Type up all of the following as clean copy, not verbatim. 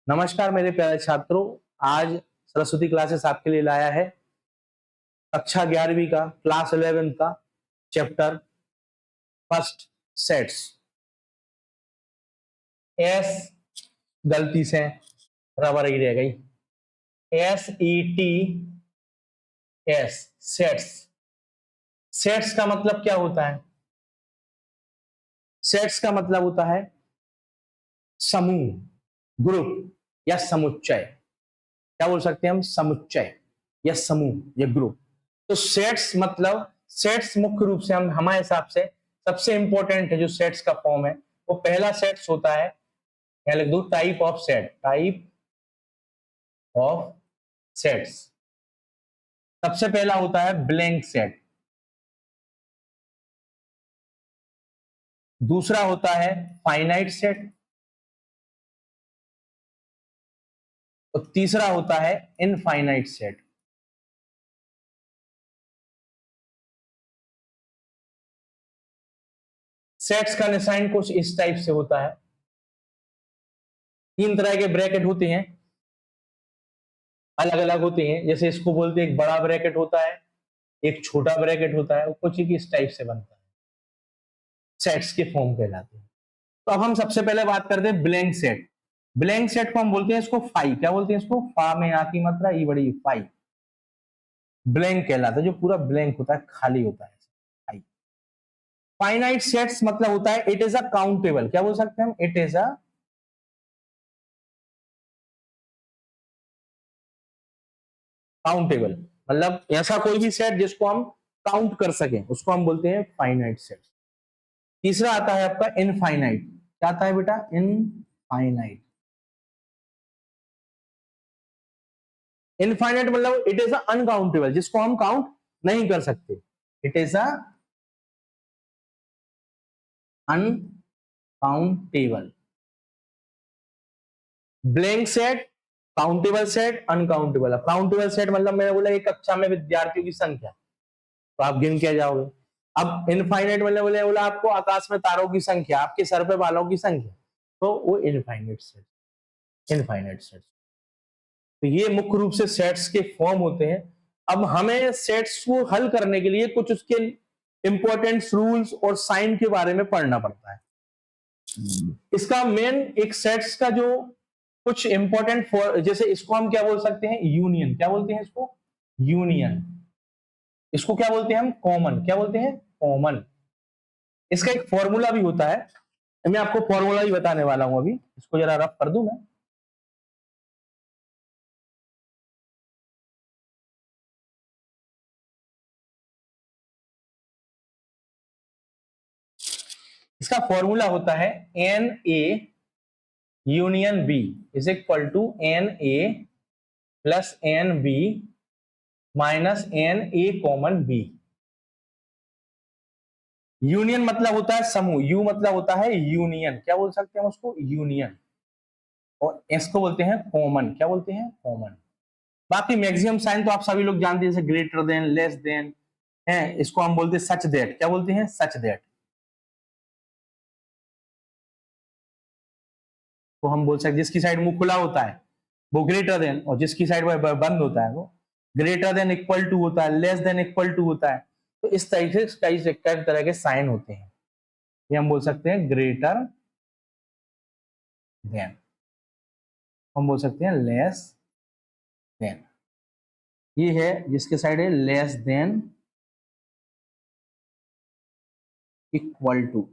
नमस्कार मेरे प्यारे छात्रों। आज सरस्वती क्लासेस आपके लिए लाया है कक्षा 11वीं का क्लास 11 का चैप्टर फर्स्ट सेट्स। एस गलती से रबर ही रह गई। SETS sets. सेट्स का मतलब क्या होता है? सेट्स का मतलब होता है समूह, ग्रुप या समुच्चय। क्या बोल सकते हैं हम? समुच्चय या समूह या ग्रुप। तो सेट्स मतलब सेट्स मुख्य रूप से हम हमारे हिसाब से सबसे इंपॉर्टेंट है जो सेट्स का फॉर्म है वो पहला सेट्स होता है। यहाँ लिख दो type of set, type of sets. सबसे पहला होता है ब्लैंक सेट, दूसरा होता है फाइनाइट सेट और तीसरा होता है इनफाइनाइट सेट। सेट्स का निशान कुछ इस टाइप से होता है। तीन तरह के ब्रैकेट होते हैं, अलग अलग होते हैं। जैसे इसको बोलते हैं एक बड़ा ब्रैकेट होता है, एक छोटा ब्रैकेट होता है, वो कुछ इस टाइप से बनता है, सेट्स के फॉर्म कहलाते हैं। तो अब हम सबसे पहले बात करते हैं ब्लैंक सेट। ब्लैंक सेट को हम बोलते हैं इसको फाई। क्या बोलते हैं इसको? फा में आ की मात्रा ई बड़ी फाई। ब्लैंक कहलाता है जो पूरा ब्लैंक होता है, खाली होता है, फाई। फाइनाइट सेट्स मतलब होता है इट इज अ काउंटेबल। क्या बोल सकते हैं हम? इट इज अ काउंटेबल, मतलब ऐसा कोई भी सेट जिसको हम काउंट कर सकें उसको हम बोलते हैं फाइनाइट सेट। तीसरा आता है आपका इनफाइनाइट। क्या आता है बेटा? इनफाइनाइट। इनफाइनाइट मतलब इट इज अनकाउंटेबल, जिसको हम काउंट नहीं कर सकते। It is uncountable. Blank set, countable set, uncountable. Countable set मतलब मैंने बोला एक कक्षा में विद्यार्थियों की संख्या, तो आप गिन के जाओगे। अब इनफाइनाइट मतलब बोला आपको आकाश में तारों की संख्या, आपके सर पे बालों की संख्या, तो वो इनफाइनाइट सेट। Infinite set. तो ये मुख्य रूप से सेट्स के फॉर्म होते हैं। अब हमें सेट्स को हल करने के लिए कुछ उसके इंपॉर्टेंट रूल्स और साइन के बारे में पढ़ना पड़ता है। इसका मेन एक सेट्स का जो कुछ इंपॉर्टेंट, जैसे इसको हम क्या बोल सकते हैं? यूनियन। क्या बोलते हैं इसको? यूनियन। इसको क्या बोलते हैं हम? कॉमन। क्या बोलते हैं? कॉमन। इसका एक फॉर्मूला भी होता है, मैं आपको फॉर्मूला ही बताने वाला हूं। अभी इसको जरा रफ कर दूं मैं। इसका फॉर्मूला होता है n A union B is equal to n A plus n B minus n A common B. Union मतलब होता है समूह, यू मतलब होता है यूनियन। क्या बोल सकते हैं उसको? यूनियन। और इसको बोलते हैं कॉमन। क्या बोलते हैं? कॉमन। बाकी मैक्सिमम साइन तो आप सभी लोग जानते हैं, जैसे ग्रेटर देन, लेस देन है, इसको हम बोलते हैं सच दैट। क्या बोलते हैं? Such that. तो हम बोल सकते जिसकी साइड मुंह खुला होता है वो ग्रेटर देन, और जिसकी साइड बंद होता है वो ग्रेटर देन इक्वल टू होता है, लेस देन इक्वल टू होता है। तो इस तरीके से कई तरह के साइन होते हैं। ये हम बोल सकते हैं ग्रेटर देन, हम बोल सकते हैं लेस देन। ये है जिसके साइड है लेस देन इक्वल टू।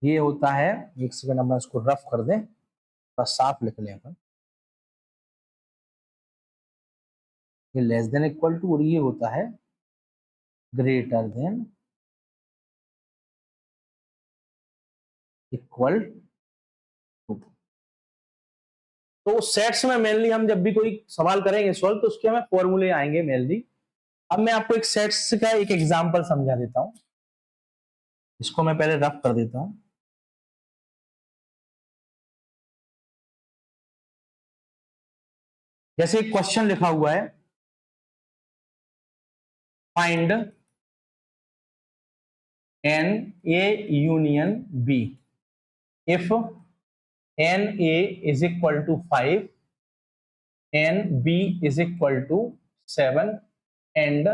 ये होता है, एक सेकंड हम इसको रफ कर दें, बस साफ लिख लें अपन। ये लेस देन इक्वल टू, और ये होता है ग्रेटर देन इक्वल टू। तो सेट्स में मेनली हम जब भी कोई सवाल करेंगे सॉल्व, तो उसके हमें फॉर्मूले आएंगे मेनली। अब मैं आपको एक सेट्स का एक एग्जांपल समझा देता हूं। इसको मैं पहले रफ कर देता हूं। जैसे एक क्वेश्चन लिखा हुआ है, find n A union B if n A is equal to 5, n B is equal to 7 and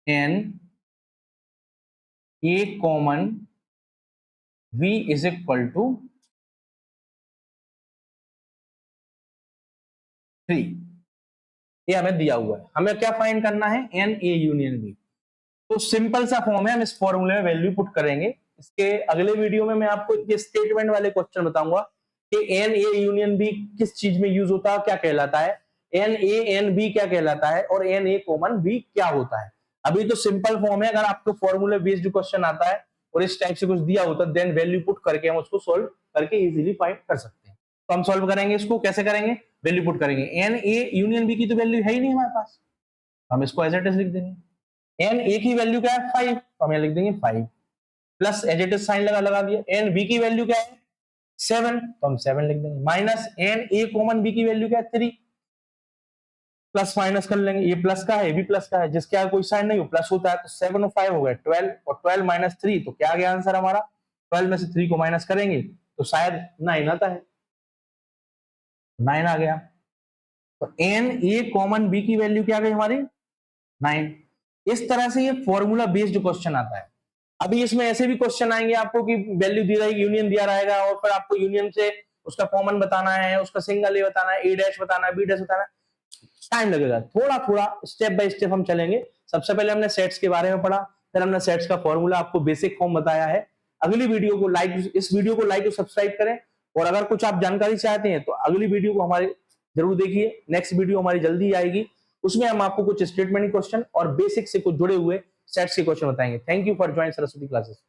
n A common v is equal to 3। ये हमें दिया हुआ है, हमें क्या फाइंड करना है, एन ए यूनियन बी। तो सिंपल सा फॉर्म है, हम इस फॉर्मूले में वैल्यू पुट करेंगे। इसके अगले वीडियो में मैं आपको ये स्टेटमेंट वाले क्वेश्चन बताऊंगा कि एन ए यूनियन बी किस चीज में यूज होता है, क्या कहलाता है, एन ए एन बी क्या कहलाता है, और एन ए कॉमन बी क्या होता है। अभी तो सिंपल फॉर्म है, अगर आपको फॉर्मूले बेस्ड क्वेश्चन आता है और इस टाइप से कुछ दिया होता है, देन वैल्यू पुट करके हम उसको सोल्व करके इजीली फाइंड कर सकते हैं। तो हम सोल्व करेंगे इसको, कैसे करेंगे, वैल्यू पुट करेंगे। एन ए यूनियन बी की तो वैल्यू है ही नहीं हमारे पास, हम इसको एज इट इज लिख देंगे। एन ए की वैल्यू क्या है 5, तो हम लिख देंगे 5 plus as it is sign लगा दिया। एन बी की वैल्यू क्या है 7, तो हम 7 लिख देंगे, minus n A common B की वैल्यू क्या है 3, प्लस माइनस कर लेंगे, ये प्लस का है ये भी प्लस का है, जिसके आगे कोई साइन नहीं हो प्लस होता है, तो 7 और 5 हो गए 12, और 12 माइनस 3, तो क्या आ गया आंसर हमारा, 12 में से 3 को माइनस करेंगे तो शायद 9 आता है, 9 आ गया। तो एन ए कॉमन बी की वैल्यू क्या आ गई हमारी 9। इस तरह से ये फॉर्मूला बेस्ड क्वेश्चन आता है। अभी इसमें ऐसे भी क्वेश्चन आएंगे आपको कि वैल्यू दी रहेगी, यूनियन दिया रहेगा, और फिर आपको यूनियन से उसका कॉमन बताना है, उसका सिंगल ए बताना है, ए डैश बताना है, बी डैश बताना है, टाइम लगेगा। थोड़ा थोड़ा स्टेप बाय स्टेप हम चलेंगे। सबसे पहले हमने सेट्स के बारे में पढ़ा, फिर हमने सेट्स का फॉर्मूला आपको बेसिक फॉर्म बताया है। अगली वीडियो को लाइक, इस वीडियो को लाइक और सब्सक्राइब करें, और अगर कुछ आप जानकारी चाहते हैं तो अगली वीडियो को हमारे जरूर देखिए। नेक्स्ट वीडियो हमारी जल्दी आएगी, उसमें हम आपको कुछ स्टेटमेंट क्वेश्चन और बेसिक से कुछ जुड़े हुए सेट्स के क्वेश्चन बताएंगे। Thank you for join Saraswati classes.